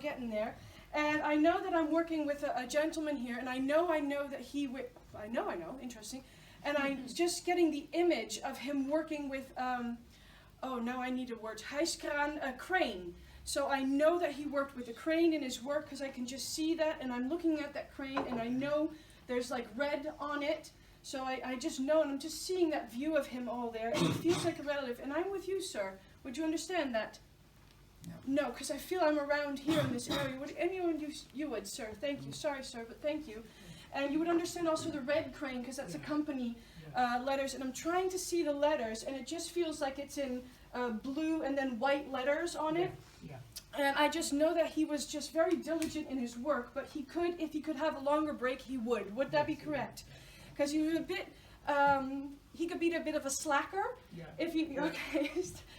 getting there. And I know that I'm working with a gentleman here, and I know that he would, I know, interesting. And I'm just getting the image of him working with, oh, now I need a word, hijskraan, a crane. So I know that he worked with a crane in his work, because I can just see that, and I'm looking at that crane, and I know there's like red on it. So I just know, and I'm just seeing that view of him all there, and it feels like a relative. And I'm with you, sir. Would you understand that? No, because I feel I'm around here in this area. Would anyone you would, sir? Thank you. Sorry, sir, but thank you. And you would understand also the red crane, because that's a company letters. And I'm trying to see the letters, and it just feels like it's in blue and then white letters on it. And I just know that he was just very diligent in his work, but he could, if he could have a longer break, he would. Would that be correct? Because he was a bit, he could be a bit of a slacker. If he, okay,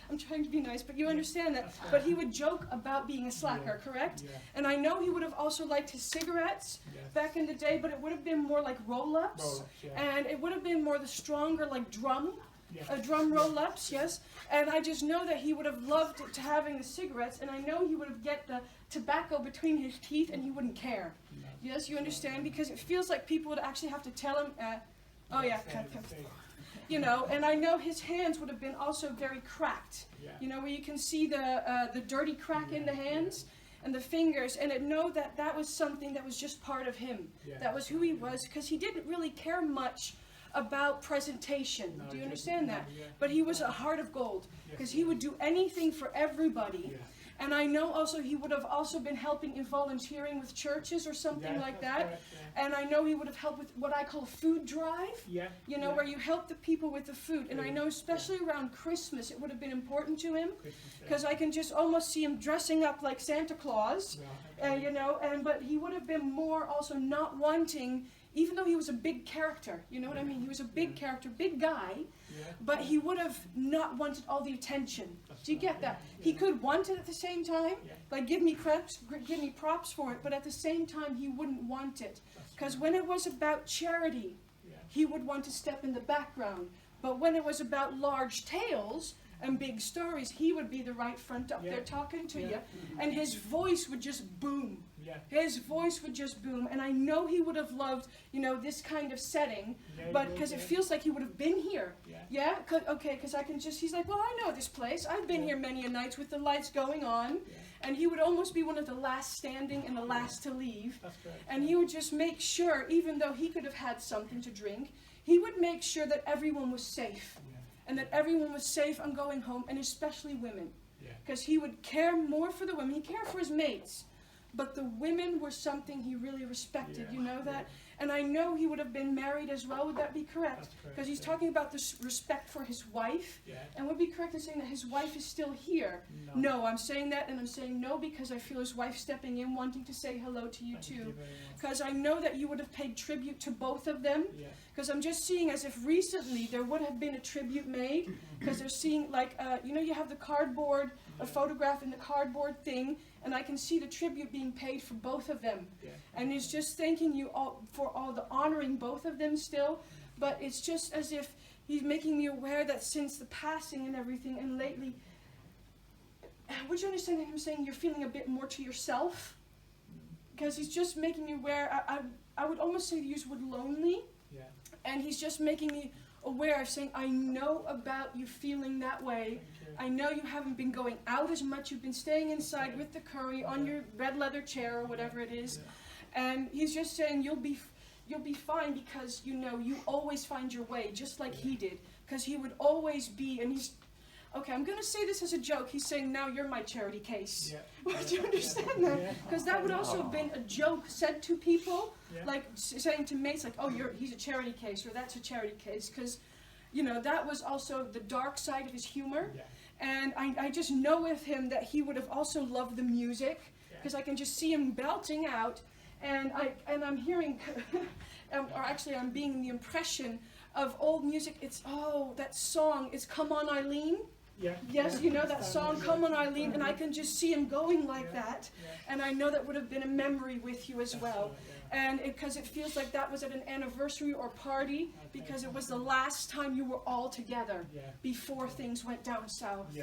I'm trying to be nice, but you understand that. But he would joke about being a slacker, correct? And I know he would have also liked his cigarettes back in the day, but it would have been more like roll-ups. And it would have been more the stronger, like drum roll-ups, yes. And I just know that he would have loved to having the cigarettes, and I know he would have get the tobacco between his teeth, and he wouldn't care. Yes, you understand? Because it feels like people would actually have to tell him, oh yeah, you know. And I know his hands would have been also very cracked. You know, where you can see the dirty crack in the hands and the fingers, and I know that that was something that was just part of him. That was who he was, because he didn't really care much about presentation. Do you understand that? But he was a heart of gold, because he would do anything for everybody. And I know also he would have also been helping in volunteering with churches or something like that. And I know he would have helped with what I call food drive. You know, where you help the people with the food. And I know especially around Christmas it would have been important to him, because I can just almost see him dressing up like Santa Claus. You know, but he would have been more also not wanting, even though he was a big character, you know what I mean? He was a big character, big guy, but he would have not wanted all the attention. Do you get that? He could want it at the same time, like give me props for it, but at the same time he wouldn't want it. Because when it was about charity, he would want to step in the background. But when it was about large tales and big stories, he would be the right front up there talking to you, and his voice would just boom. His voice would just boom, and I know he would have loved, you know, this kind of setting, but because it feels like he would have been here. Because I can just, he's like, well, I know this place. I've been here many a nights with the lights going on, and he would almost be one of the last standing and the last to leave, and he would just make sure, even though he could have had something to drink, he would make sure that everyone was safe, and that everyone was safe on going home, and especially women, because he would care more for the women. He cared for his mates, but the women were something he really respected, you know that? And I know he would have been married as well. Would that be correct? Because he's talking about this respect for his wife. And would it be correct in saying that his wife is still here? No, I'm saying that, and I'm saying no because I feel his wife stepping in, wanting to say hello to you too. Because I know that you would have paid tribute to both of them. Because I'm just seeing as if recently there would have been a tribute made. Because they're seeing, like, you know, you have the cardboard, a photograph in the cardboard thing, and I can see the tribute being paid for both of them. And he's just thanking you all for all the honoring both of them still, but it's just as if he's making me aware that since the passing and everything, and lately, would you understand him saying you're feeling a bit more to yourself? Because he's just making me aware, I would almost say to use the word lonely, and he's just making me aware of saying, I know about you feeling that way. I know you haven't been going out as much. You've been staying inside with the curry on your red leather chair or whatever it is. And he's just saying you'll be fine, because you know you always find your way, just like he did. Because he would always be, and he's, okay, I'm going to say this as a joke. He's saying, now you're my charity case. Would you understand that? Because that would also have been a joke said to people, like saying to mates, like, oh, he's a charity case, or that's a charity case. Because, you know, that was also the dark side of his humor. And I just know with him that he would have also loved the music, because I can just see him belting out, and I'm hearing, or actually I'm being the impression of old music. It's, oh, that song, it's Come On Eileen. Yes, you know that song, Come On Eileen, and I can just see him going like that, and I know that would have been a memory with you as well. And because it feels like that was at an anniversary or party, because it was the last time you were all together before things went down south.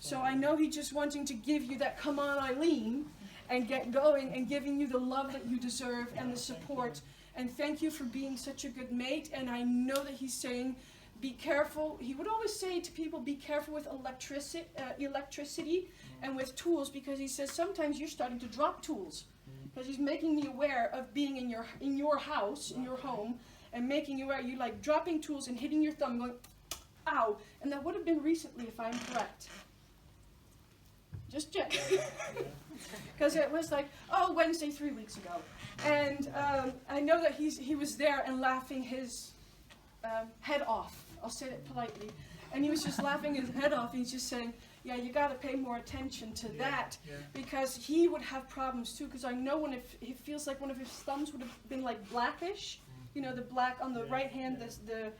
So I know he's just wanting to give you that Come On Eileen, and get going and giving you the love that you deserve and the support. And thank you for being such a good mate. And I know that he's saying, be careful. He would always say to people, be careful with electricity and with tools, because he says sometimes you're starting to drop tools. Because he's making me aware of being in your house, in your home, and making you aware. You're like dropping tools and hitting your thumb, going, ow. And that would have been recently, if I'm correct. Just check. Because it was like, oh, Wednesday 3 weeks ago. And I know that he was there and laughing his head off. I'll say it politely. And he was just laughing his head off. He's just saying, yeah, you got to pay more attention to that. Because he would have problems too. Because I know when it feels like one of his thumbs would have been like blackish. You know, the black on the right hand, the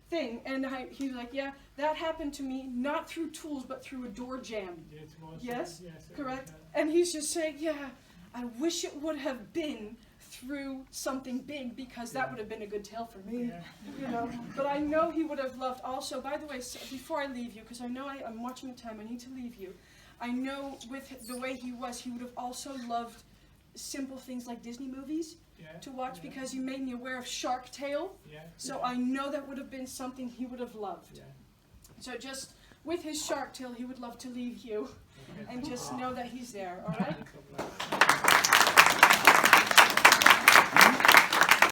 thing. And he was like, yeah, that happened to me, not through tools, but through a door jam. Yes, correct? And he's just saying, yeah, I wish it would have been through something big, because that would have been a good tale for me, you know. But I know he would have loved also, by the way, so before I leave you, because I know I'm watching the time, I need to leave you. I know with the way he would have also loved simple things like Disney movies to watch, because you made me aware of Shark Tale. So I know that would have been something he would have loved. So just with his Shark Tale, he would love to leave you and just know that he's there, all right?